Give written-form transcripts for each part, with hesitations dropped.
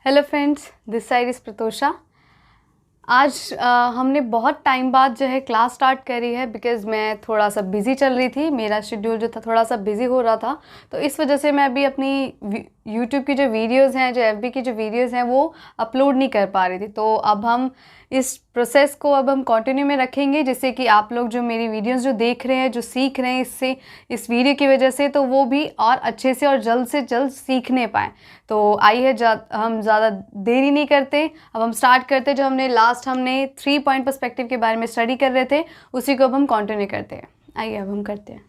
Hello friends, this side is Pratosha. आज हमने बहुत टाइम बाद जो है क्लास स्टार्ट करी है बिकॉज़ मैं थोड़ा सा बिज़ी चल रही थी। मेरा शेड्यूल जो था थोड़ा सा बिज़ी हो रहा था, तो इस वजह से मैं अभी अपनी यूट्यूब की जो वीडियोज़ हैं, जो एफबी की जो वीडियोज़ हैं, वो अपलोड नहीं कर पा रही थी। तो अब हम इस प्रोसेस को अब हम कंटिन्यू में रखेंगे, जिससे कि आप लोग जो मेरी वीडियोज़ जो देख रहे हैं, जो सीख रहे हैं इससे, इस वीडियो की वजह से, तो वो भी और अच्छे से जल्द सीखने पाएँ। तो आइए हम ज़्यादा देरी नहीं करते, अब हम स्टार्ट करते। जो हमने 3 पॉइंट पर्सपेक्टिव के बारे में स्टडी कर रहे थे, उसी को अब हम कंटिन्यू करते हैं। आइए अब हम करते हैं।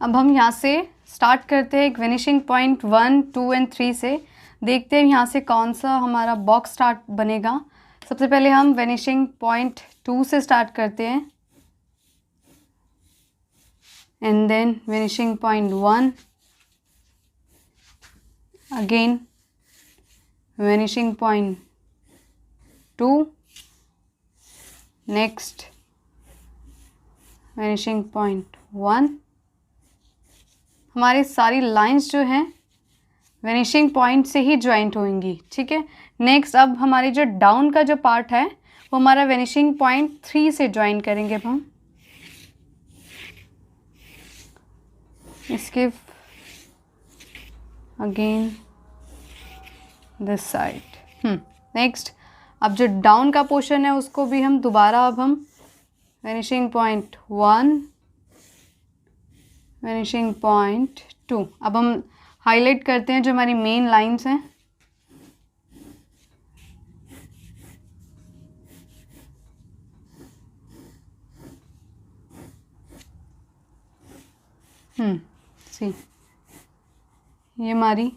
अब हम यहाँ से स्टार्ट करते हैं एक वेनिशिंग पॉइंट 1, 2 एंड 3 से। देखते हैं यहाँ से कौन सा हमारा बॉक्स स्टार्ट बनेगा। सबसे पहले हम वेनिशिंग पॉइंट 2 से स्टार्ट करते हैं, and then vanishing point 1, again vanishing point 2, next vanishing point 1। हमारी सारी लाइंस जो हैं वेनिशिंग पॉइंट से ही ज्वाइंट होंगी, ठीक है। नेक्स्ट अब हमारी जो डाउन का जो पार्ट है वो हमारा वेनिशिंग पॉइंट 3 से ज्वाइन करेंगे अब हम। इसके अगेन दिस साइड। नेक्स्ट अब जो डाउन का पोर्शन है उसको भी हम दोबारा अब हम वेनिशिंग पॉइंट 1, वेनिशिंग पॉइंट 2। अब हम हाईलाइट करते हैं जो हमारी मेन लाइंस हैं। सी ये हमारी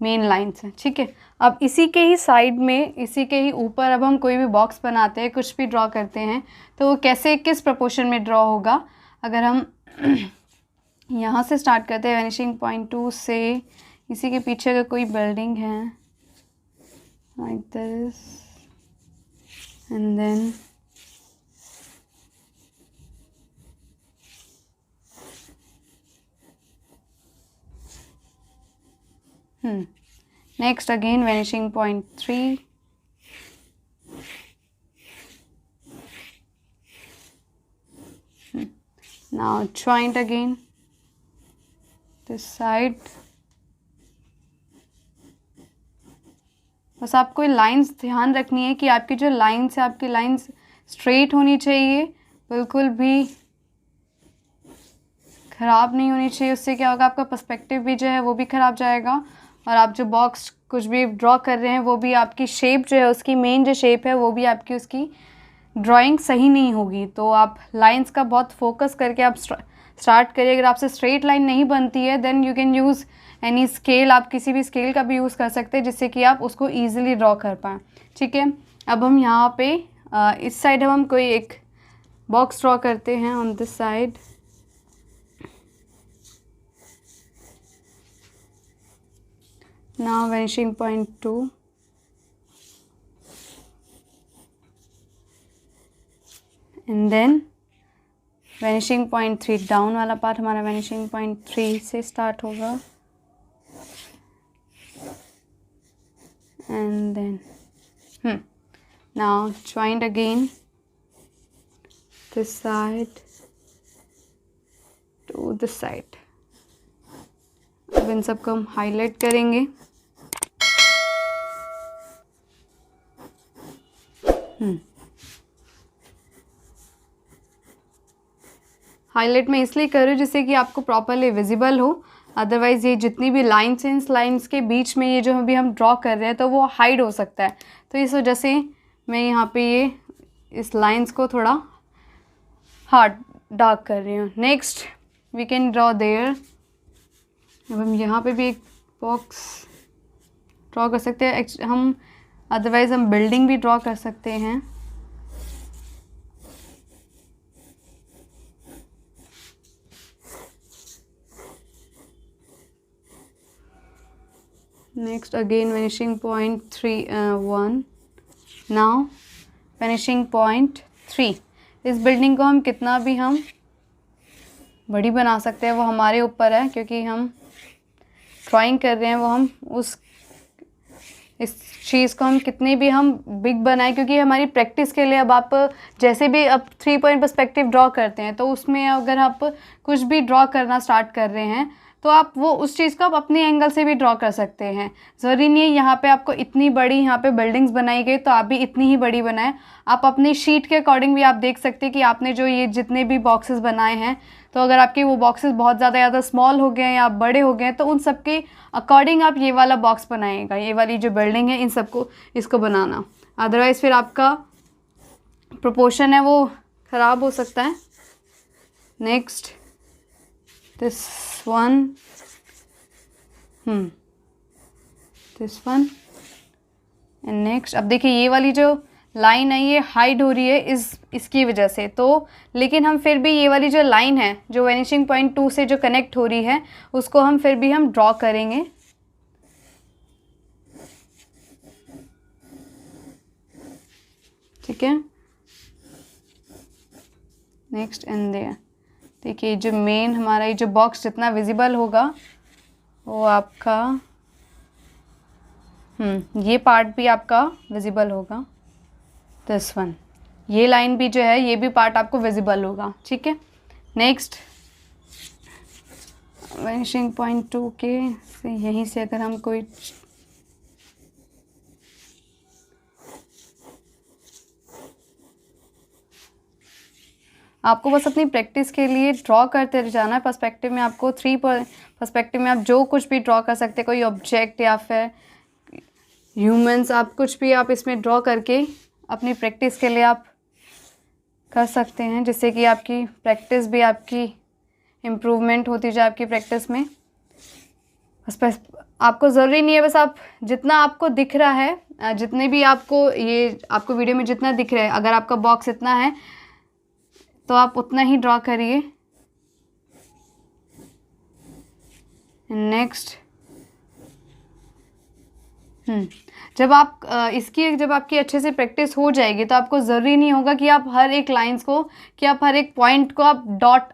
मेन लाइंस हैं, ठीक है। अब इसी के ही साइड में, इसी के ही ऊपर अब हम कोई भी बॉक्स बनाते हैं, कुछ भी ड्रॉ करते हैं, तो वो कैसे किस प्रोपोर्शन में ड्रॉ होगा। अगर हम यहाँ से स्टार्ट करते हैं वेनिशिंग पॉइंट 2 से, इसी के पीछे अगर कोई बिल्डिंग है like this and then next again vanishing point 3, now joint again this side। बस आपको लाइंस ध्यान रखनी है कि आपकी जो लाइंस है, आपकी लाइंस स्ट्रेट होनी चाहिए, बिल्कुल भी ख़राब नहीं होनी चाहिए। उससे क्या होगा, आपका पर्सपेक्टिव भी जो है वो भी ख़राब जाएगा, और आप जो बॉक्स कुछ भी ड्रॉ कर रहे हैं वो भी आपकी शेप जो है, उसकी मेन जो शेप है वो भी आपकी, उसकी ड्राइंग सही नहीं होगी। तो आप लाइंस का बहुत फोकस करके आप स्टार्ट करिए। अगर आपसे स्ट्रेट लाइन नहीं बनती है then you can use any scale, आप किसी भी स्केल का भी यूज़ कर सकते हैं, जिससे कि आप उसको ईजिली ड्रॉ कर पाएँ, ठीक है। अब हम यहाँ पे इस साइड हम कोई एक बॉक्स ड्रॉ करते हैं on this side. Now vanishing point 2, and then vanishing point 3, down वाला पार्ट हमारा vanishing point 3 से स्टार्ट होगा, and then now joined again this side to this side। अब इन सबको हम हाईलाइट करेंगे। हाईलाइट मैं इसलिए कर रही हूँ जिससे कि आपको प्रॉपरली विजिबल हो, अदरवाइज़ ये जितनी भी लाइन्स हैं, इस लाइन्स के बीच में ये जो अभी हम ड्रॉ कर रहे हैं तो वो हाइड हो सकता है। तो इस वजह से मैं यहाँ पे ये इस लाइन्स को थोड़ा हार्ड डार्क कर रही हूँ। Next we can draw there. अब हम यहाँ पे भी एक बॉक्स ड्रॉ कर सकते हैं। हम अदरवाइज़ हम बिल्डिंग भी ड्रॉ कर सकते हैं। Next again finishing point 1, now finishing point 3। इस बिल्डिंग को हम कितना भी हम बड़ी बना सकते हैं, वो हमारे ऊपर है, क्योंकि हम ड्राइंग कर रहे हैं वो हम इस चीज़ को हम कितनी भी हम बिग बनाएं, क्योंकि हमारी प्रैक्टिस के लिए अब आप जैसे भी अब 3 पॉइंट पर्सपेक्टिव ड्रॉ करते हैं, तो उसमें अगर आप कुछ भी ड्रॉ करना स्टार्ट कर रहे हैं तो आप वो उस चीज़ को आप अपने एंगल से भी ड्रॉ कर सकते हैं। ज़रूरी नहीं है यहाँ पे आपको इतनी बड़ी यहाँ पे बिल्डिंग्स बनाई गई तो आप भी इतनी ही बड़ी बनाएं। आप अपनी शीट के अकॉर्डिंग भी आप देख सकते हैं कि आपने जो ये जितने भी बॉक्सेस बनाए हैं, तो अगर आपके वो बॉक्सेस बहुत ज़्यादा स्मॉल हो गए हैं या बड़े हो गए हैं, तो उन सब के अकॉर्डिंग आप ये वाला बॉक्स बनाइएगा, ये वाली जो बिल्डिंग है इन सबको इसको बनाना। अदरवाइज़ फिर आपका प्रोपोर्शन है वो ख़राब हो सकता है। Next this one, this one and next. अब देखिए ये वाली जो लाइन है ये हाइड हो रही है इसकी वजह से, तो लेकिन हम फिर भी ये वाली जो लाइन है जो वैनिशिंग पॉइंट 2 से जो कनेक्ट हो रही है उसको हम फिर भी हम ड्रॉ करेंगे। ठीक है, नेक्स्ट एंड देयर। देखिए जो मेन हमारा ये जो बॉक्स जितना विजिबल होगा वो आपका ये पार्ट भी आपका विजिबल होगा, दिस वन। ये लाइन भी जो है ये भी पार्ट आपको विजिबल होगा। ठीक है, नेक्स्ट वैनिशिंग पॉइंट 2 के से यहीं से अगर हम कोई आपको बस अपनी प्रैक्टिस के लिए ड्रॉ करते जाना है। पर्सपेक्टिव में आपको 3 पर्सपेक्टिव में आप जो कुछ भी ड्रॉ कर सकते हैं, कोई ऑब्जेक्ट या फिर ह्यूमंस, आप कुछ भी आप इसमें ड्रॉ करके अपनी प्रैक्टिस के लिए आप कर सकते हैं, जिससे कि आपकी प्रैक्टिस भी आपकी इम्प्रूवमेंट होती जाए आपकी प्रैक्टिस में। बस आपको ज़रूरी नहीं है, बस आप जितना आपको दिख रहा है, जितने भी आपको ये आपको वीडियो में जितना दिख रहा है, अगर आपका बॉक्स इतना है तो आप उतना ही ड्रॉ करिए। नेक्स्ट जब आपकी अच्छे से प्रैक्टिस हो जाएगी तो आपको ज़रूरी नहीं होगा कि आप हर एक लाइंस को, कि आप हर एक पॉइंट को आप डॉट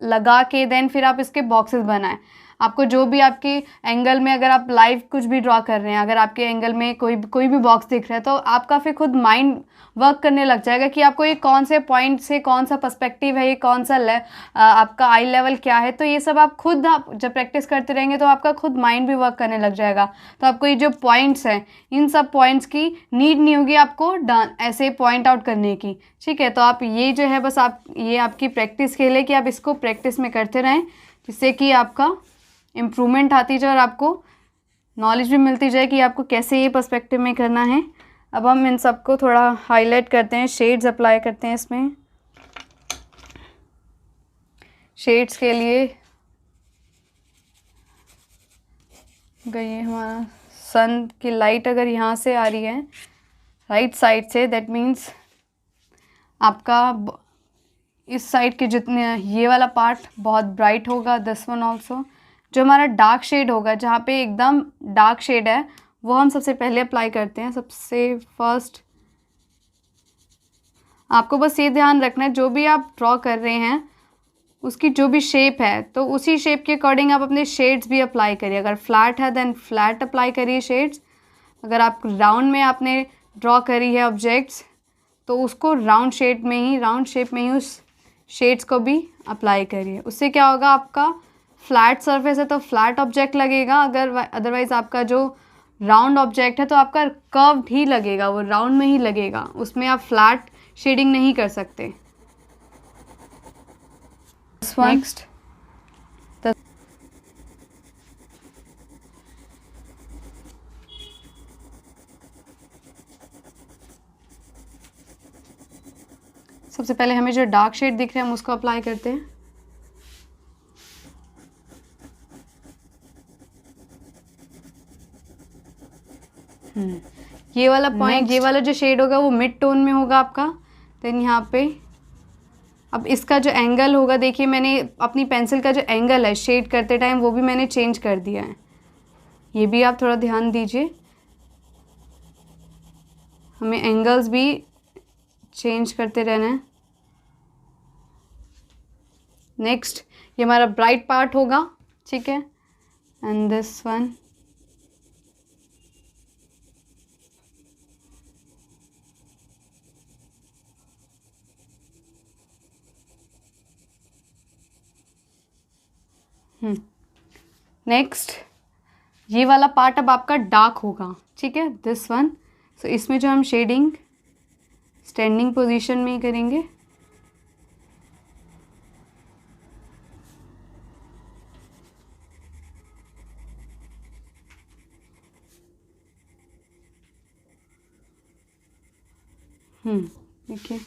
लगा के देन फिर आप इसके बॉक्सेस बनाएं। आपको जो भी आपके एंगल में, अगर आप लाइव कुछ भी ड्रॉ कर रहे हैं, अगर आपके एंगल में कोई भी बॉक्स दिख रहा है, तो आपका फिर खुद माइंड वर्क करने लग जाएगा कि आपको ये कौन से पॉइंट से कौन सा पर्सपेक्टिव है, ये कौन सा आपका आई लेवल क्या है। तो ये सब आप खुद आप जब प्रैक्टिस करते रहेंगे तो आपका खुद माइंड भी वर्क करने लग जाएगा। तो आपको ये जो पॉइंट्स हैं, इन सब पॉइंट्स की नीड नहीं होगी आपको ऐसे पॉइंट आउट करने की। ठीक है, तो आप ये जो है बस आप ये आपकी प्रैक्टिस के लिए कि आप इसको प्रैक्टिस में करते रहें, जिससे कि आपका इम्प्रूवमेंट आती जाए और आपको नॉलेज भी मिलती जाए कि आपको कैसे ये पर्सपेक्टिव में करना है। अब हम इन सबको थोड़ा हाईलाइट करते हैं, शेड्स अप्लाई करते हैं इसमें। शेड्स के लिए अगर ये हमारा सन की लाइट अगर यहाँ से आ रही है राइट साइड से, दैट मीन्स आपका इस साइड के जितने ये वाला पार्ट बहुत ब्राइट होगा, दिस वन ऑल्सो। जो हमारा डार्क शेड होगा, जहाँ पे एकदम डार्क शेड है, वो हम सबसे पहले अप्लाई करते हैं। सबसे फर्स्ट आपको बस ये ध्यान रखना है, जो भी आप ड्रॉ कर रहे हैं उसकी जो भी शेप है, तो उसी शेप के अकॉर्डिंग आप अपने शेड्स भी अप्लाई करिए। अगर फ्लैट है देन फ्लैट अप्लाई करिए शेड्स। अगर आप राउंड में आपने ड्रॉ करी है ऑब्जेक्ट्स, तो उसको राउंड शेप में ही उस शेड्स को भी अप्लाई करिए। उससे क्या होगा, आपका फ्लैट सरफेस है तो फ्लैट ऑब्जेक्ट लगेगा, अगर अदरवाइज़ आपका जो राउंड ऑब्जेक्ट है तो आपका कर्व्ड ही लगेगा, वो राउंड में ही लगेगा, उसमें आप फ्लैट शेडिंग नहीं कर सकते। नेक्स्ट सबसे पहले हमें जो डार्क शेड दिख रहे हैं हम उसको अप्लाई करते हैं। ये वाला पॉइंट, ये वाला जो शेड होगा वो मिड टोन में होगा आपका। देन यहाँ पे अब इसका जो एंगल होगा, देखिए मैंने अपनी पेंसिल का जो एंगल है शेड करते टाइम वो भी मैंने चेंज कर दिया है, ये भी आप थोड़ा ध्यान दीजिए। हमें एंगल्स भी चेंज करते रहना है। नेक्स्ट ये हमारा ब्राइट पार्ट होगा, ठीक है। एंड दिस वन, नेक्स्ट ये वाला पार्ट अब आपका डार्क होगा, ठीक है, दिस वन। सो इसमें जो हम शेडिंग स्टैंडिंग पोजीशन में ही करेंगे। देखिए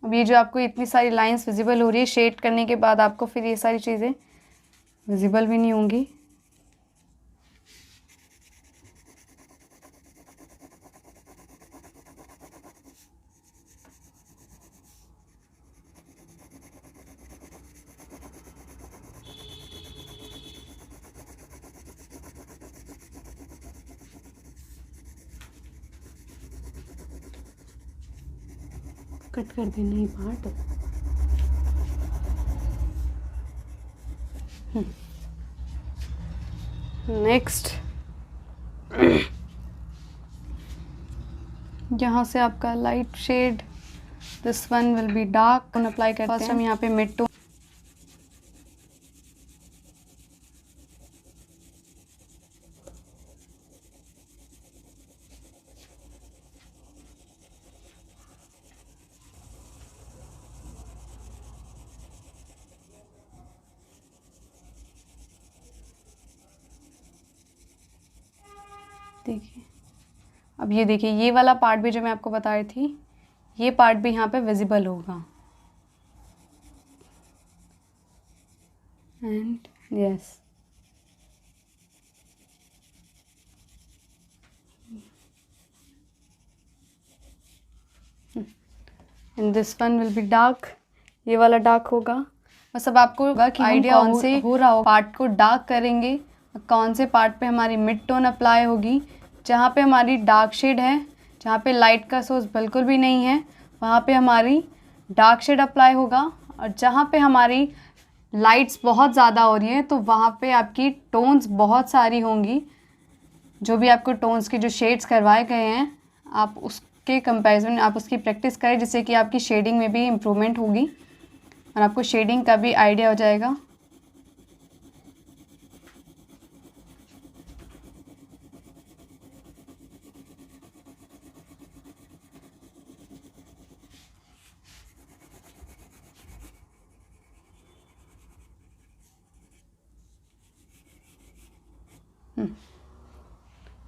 अब ये जो आपको इतनी सारी लाइंस विजिबल हो रही है, शेड करने के बाद आपको फिर ये सारी चीज़ें विजिबल भी नहीं होंगी। कट कर देना ये पार्ट। नेक्स्ट यहाँ से आपका light shade, this one will be dark, tone apply करते हैं। फर्स्ट हम यहाँ पे मिड टोन, देखिए अब ये देखिए ये वाला पार्ट भी जो मैं आपको बता रही थी, ये पार्ट भी यहाँ पे विजिबल होगा। And yes, and this one will be dark, ये वाला डार्क होगा। बस अब आपको होगा कि आइडिया कौन से हो रहा हो पार्ट को डार्क करेंगे, कौन से पार्ट पे हमारी मिड टोन अप्लाई होगी। जहाँ पे हमारी डार्क शेड है, जहाँ पे लाइट का सोर्स बिल्कुल भी नहीं है, वहाँ पे हमारी डार्क शेड अप्लाई होगा। और जहाँ पे हमारी लाइट्स बहुत ज़्यादा हो रही हैं तो वहाँ पे आपकी टोन्स बहुत सारी होंगी। जो भी आपको टोन्स की जो शेड्स करवाए गए हैं, आप उसके कंपैरिजन आप उसकी प्रैक्टिस करें, जिससे कि आपकी शेडिंग में भी इम्प्रूवमेंट होगी और आपको शेडिंग का भी आइडिया हो जाएगा।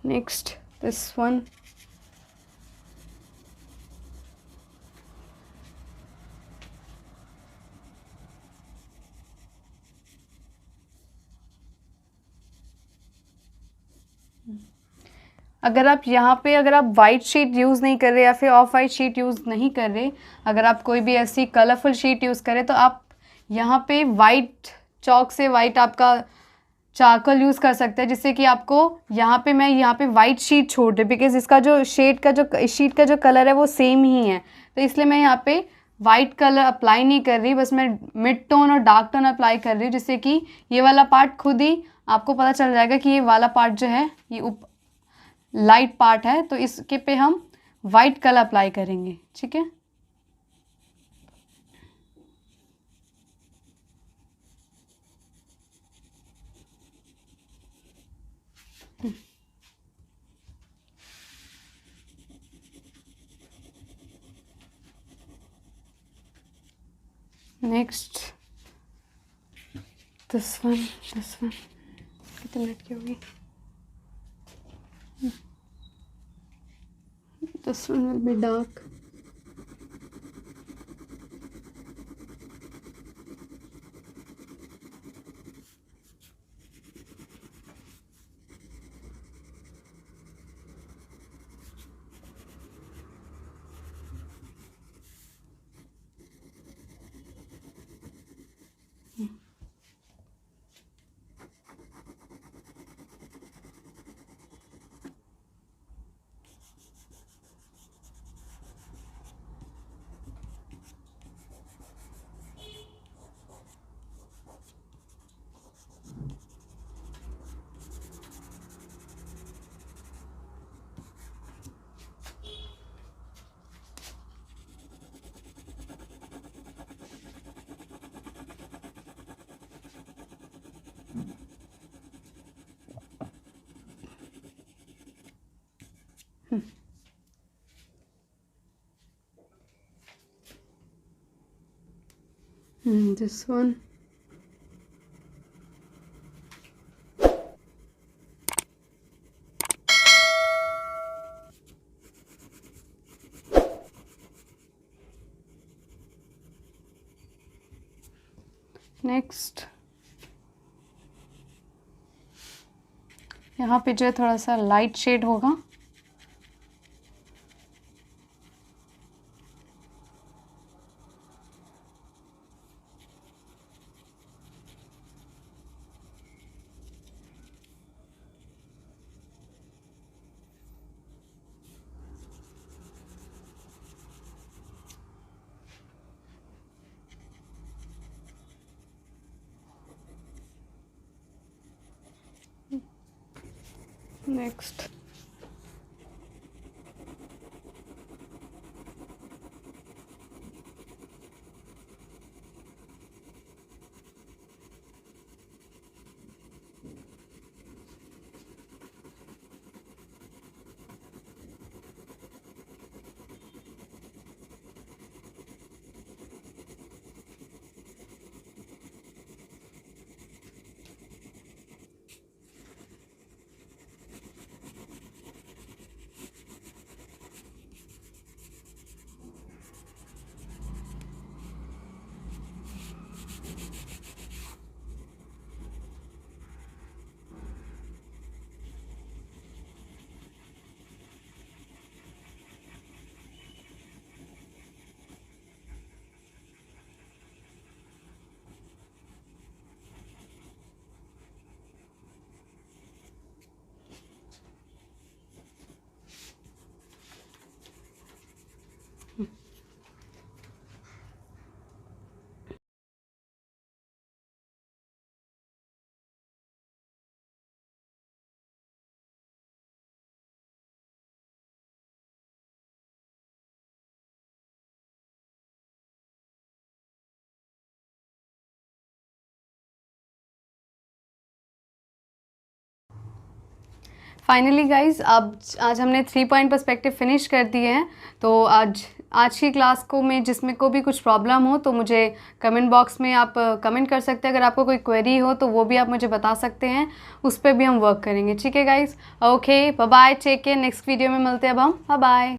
Next, this one. अगर आप यहाँ पे अगर आप वाइट शीट यूज़ नहीं कर रहे या फिर ऑफ वाइट शीट यूज़ नहीं कर रहे, अगर आप कोई भी ऐसी कलरफुल शीट यूज़ करें तो आप यहाँ पे वाइट चॉक से वाइट आपका चारकोल यूज़ कर सकते हैं, जिससे कि आपको यहाँ पे मैं यहाँ पे वाइट शीट छोड़ दूँ, बिकॉज इसका जो शेड का जो शीट का जो कलर है वो सेम ही है, तो इसलिए मैं यहाँ पे वाइट कलर अप्लाई नहीं कर रही, बस मैं मिड टोन और डार्क टोन अप्लाई कर रही हूँ, जिससे कि ये वाला पार्ट खुद ही आपको पता चल जाएगा कि ये वाला पार्ट जो है ये लाइट पार्ट है, तो इसके पे हम वाइट कलर अप्लाई करेंगे, ठीक है। नेक्स्ट दिस वन कितने मिनट की होगी? This one will be dark. This one. Next यहाँ पे जो है थोड़ा सा लाइट शेड होगा। नेक्स्ट फाइनली गाइज अब आज हमने 3 पॉइंट पर्सपेक्टिव फिनिश कर दिए हैं। तो आज की क्लास को में जिसमें को भी कुछ प्रॉब्लम हो तो मुझे कमेंट बॉक्स में आप कमेंट कर सकते हैं। अगर आपको कोई क्वेरी हो तो वो भी आप मुझे बता सकते हैं, उस पर भी हम वर्क करेंगे। ठीक है guys, okay bye bye, take care. Next video में मिलते हैं अब हम, बाय बाय।